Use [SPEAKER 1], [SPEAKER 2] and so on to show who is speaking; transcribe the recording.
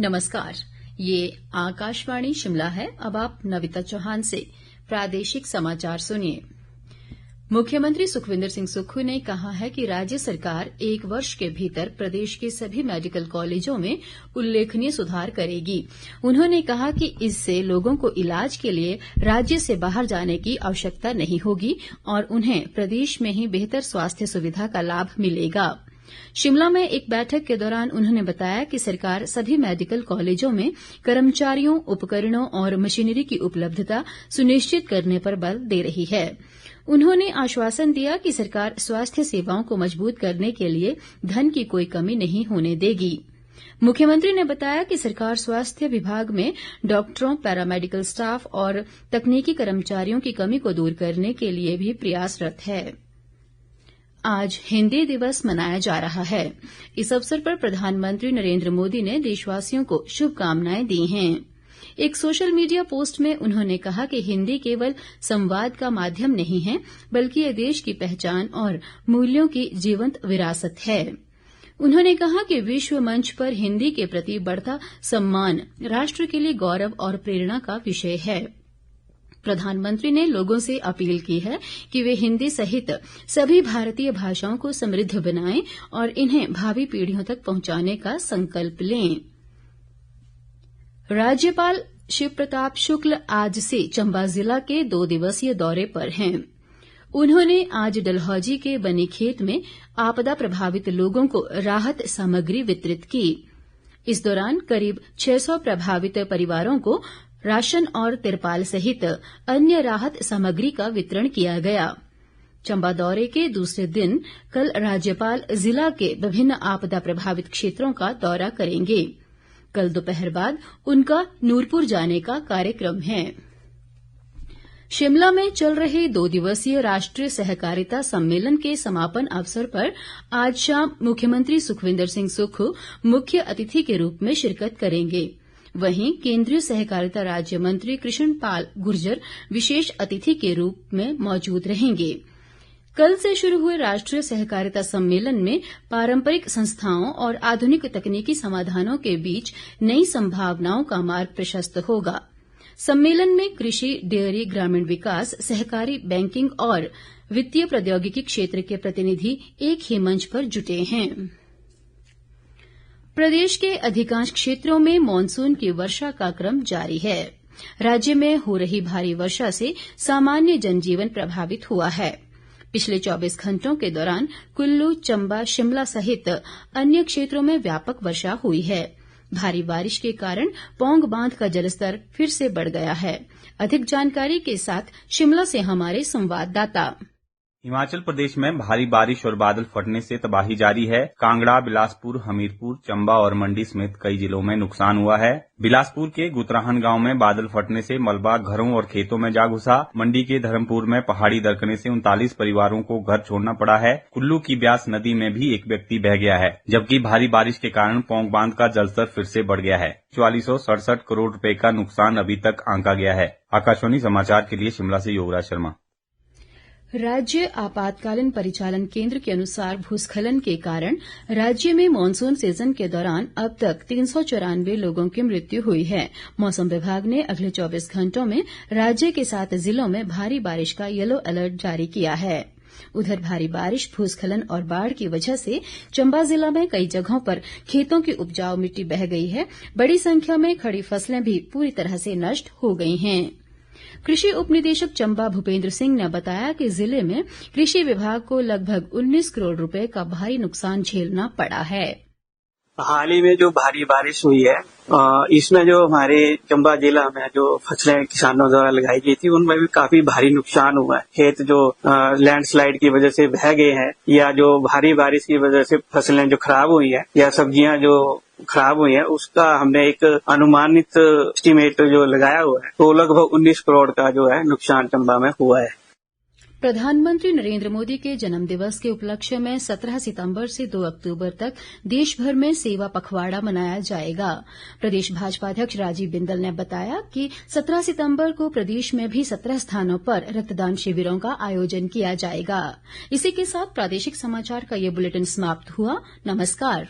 [SPEAKER 1] नमस्कार, ये आकाशवाणी शिमला है। अब आप नविता चौहान से प्रादेशिक समाचार सुनिए। मुख्यमंत्री सुखविंदर सिंह सुक्खू ने कहा है कि राज्य सरकार 1 वर्ष के भीतर प्रदेश के सभी मेडिकल कॉलेजों में उल्लेखनीय सुधार करेगी। उन्होंने कहा कि इससे लोगों को इलाज के लिए राज्य से बाहर जाने की आवश्यकता नहीं होगी और उन्हें प्रदेश में ही बेहतर स्वास्थ्य सुविधा का लाभ मिलेगा। शिमला में एक बैठक के दौरान उन्होंने बताया कि सरकार सभी मेडिकल कॉलेजों में कर्मचारियों, उपकरणों और मशीनरी की उपलब्धता सुनिश्चित करने पर बल दे रही है। उन्होंने आश्वासन दिया कि सरकार स्वास्थ्य सेवाओं को मजबूत करने के लिए धन की कोई कमी नहीं होने देगी। मुख्यमंत्री ने बताया कि सरकार स्वास्थ्य विभाग में डॉक्टरों, पैरामेडिकल स्टाफ और तकनीकी कर्मचारियों की कमी को दूर करने के लिए भी प्रयासरत है। आज हिन्दी दिवस मनाया जा रहा है। इस अवसर पर प्रधानमंत्री नरेंद्र मोदी ने देशवासियों को शुभकामनाएं दी हैं। एक सोशल मीडिया पोस्ट में उन्होंने कहा कि हिन्दी केवल संवाद का माध्यम नहीं है, बल्कि ये देश की पहचान और मूल्यों की जीवंत विरासत है। उन्होंने कहा कि विश्व मंच पर हिन्दी के प्रति बढ़ता सम्मान राष्ट्र के लिए गौरव और प्रेरणा का विषय है। प्रधानमंत्री ने लोगों से अपील की है कि वे हिन्दी सहित सभी भारतीय भाषाओं को समृद्ध बनाएं और इन्हें भावी पीढ़ियों तक पहुंचाने का संकल्प लें। राज्यपाल शिव प्रताप शुक्ल आज से चंबा जिला के 2 दिवसीय दौरे पर हैं। उन्होंने आज डलहौजी के बनीखेत में आपदा प्रभावित लोगों को राहत सामग्री वितरित की। इस दौरान करीब 600 प्रभावित परिवारों को राशन और तिरपाल सहित अन्य राहत सामग्री का वितरण किया गया। चंबा दौरे के दूसरे दिन कल राज्यपाल जिला के विभिन्न आपदा प्रभावित क्षेत्रों का दौरा करेंगे। कल दोपहर बाद उनका नूरपुर जाने का कार्यक्रम है। शिमला में चल रहे 2 दिवसीय राष्ट्रीय सहकारिता सम्मेलन के समापन अवसर पर आज शाम मुख्यमंत्री सुखविंदर सिंह सुक्खू मुख्य अतिथि के रूप में शिरकत करेंगे। वहीं केंद्रीय सहकारिता राज्य मंत्री कृष्ण पाल गुर्जर विशेष अतिथि के रूप में मौजूद रहेंगे। कल से शुरू हुए राष्ट्रीय सहकारिता सम्मेलन में पारंपरिक संस्थाओं और आधुनिक तकनीकी समाधानों के बीच नई संभावनाओं का मार्ग प्रशस्त होगा। सम्मेलन में कृषि, डेयरी, ग्रामीण विकास, सहकारी बैंकिंग और वित्तीय प्रौद्योगिकी क्षेत्र के प्रतिनिधि एक ही मंच पर जुटे हैं। प्रदेश के अधिकांश क्षेत्रों में मानसून की वर्षा का क्रम जारी है। राज्य में हो रही भारी वर्षा से सामान्य जनजीवन प्रभावित हुआ है। पिछले 24 घंटों के दौरान कुल्लू, चंबा, शिमला सहित अन्य क्षेत्रों में व्यापक वर्षा हुई है। भारी बारिश के कारण पौंग बांध का जलस्तर फिर से बढ़ गया है। अधिक जानकारी के साथ शिमला से हमारे संवाददाता।
[SPEAKER 2] हिमाचल प्रदेश में भारी बारिश और बादल फटने से तबाही जारी है। कांगड़ा, बिलासपुर, हमीरपुर, चंबा और मंडी समेत कई जिलों में नुकसान हुआ है। बिलासपुर के गुतराहन गांव में बादल फटने से मलबा घरों और खेतों में जा घुसा। मंडी के धर्मपुर में पहाड़ी दरकने से 39 परिवारों को घर छोड़ना पड़ा है। कुल्लू की ब्यास नदी में भी एक व्यक्ति बह गया है, जबकि भारी बारिश के कारण पौंग बांध का जलस्तर फिर से बढ़ गया है। 4467 करोड़ रुपए का नुकसान अभी तक आंका गया है। आकाशवाणी समाचार के लिए शिमला से योगराज शर्मा।
[SPEAKER 1] राज्य आपातकालीन परिचालन केंद्र के अनुसार भूस्खलन के कारण राज्य में मानसून सीजन के दौरान अब तक 394 लोगों की मृत्यु हुई है। मौसम विभाग ने अगले 24 घंटों में राज्य के 7 जिलों में भारी बारिश का येलो अलर्ट जारी किया है। उधर भारी बारिश, भूस्खलन और बाढ़ की वजह से चंबा जिला में कई जगहों पर खेतों की उपजाऊ मिट्टी बह गई है। बड़ी संख्या में खड़ी फसलें भी पूरी तरह से नष्ट हो गई हैं। कृषि उपनिदेशक चंबा भूपेंद्र सिंह ने बताया कि जिले में कृषि विभाग को लगभग 19 करोड़ रुपए का भारी नुकसान झेलना पड़ा है।
[SPEAKER 3] हाल ही में जो भारी बारिश हुई है, इसमें जो हमारे चंबा जिला में जो फसलें किसानों द्वारा लगाई गई थी उनमें भी काफी भारी नुकसान हुआ है। खेत जो लैंडस्लाइड की वजह से बह गए हैं या जो भारी बारिश की वजह से फसलें जो खराब हुई है या सब्जियां जो खराब हुई है, उसका हमने एक अनुमानित एस्टीमेट जो लगाया हुआ है तो लगभग 19 करोड़ का जो है नुकसान चंबा में हुआ है।
[SPEAKER 1] प्रधानमंत्री नरेंद्र मोदी के जन्म दिवस के उपलक्ष्य में 17 सितंबर से 2 अक्टूबर तक देश भर में सेवा पखवाड़ा मनाया जाएगा। प्रदेश भाजपा अध्यक्ष राजीव बिंदल ने बताया कि 17 सितंबर को प्रदेश में भी 17 स्थानों पर रक्तदान शिविरों का आयोजन किया जाएगा। इसी के साथ प्रादेशिक समाचार का ये बुलेटिन समाप्त हुआ। नमस्कार।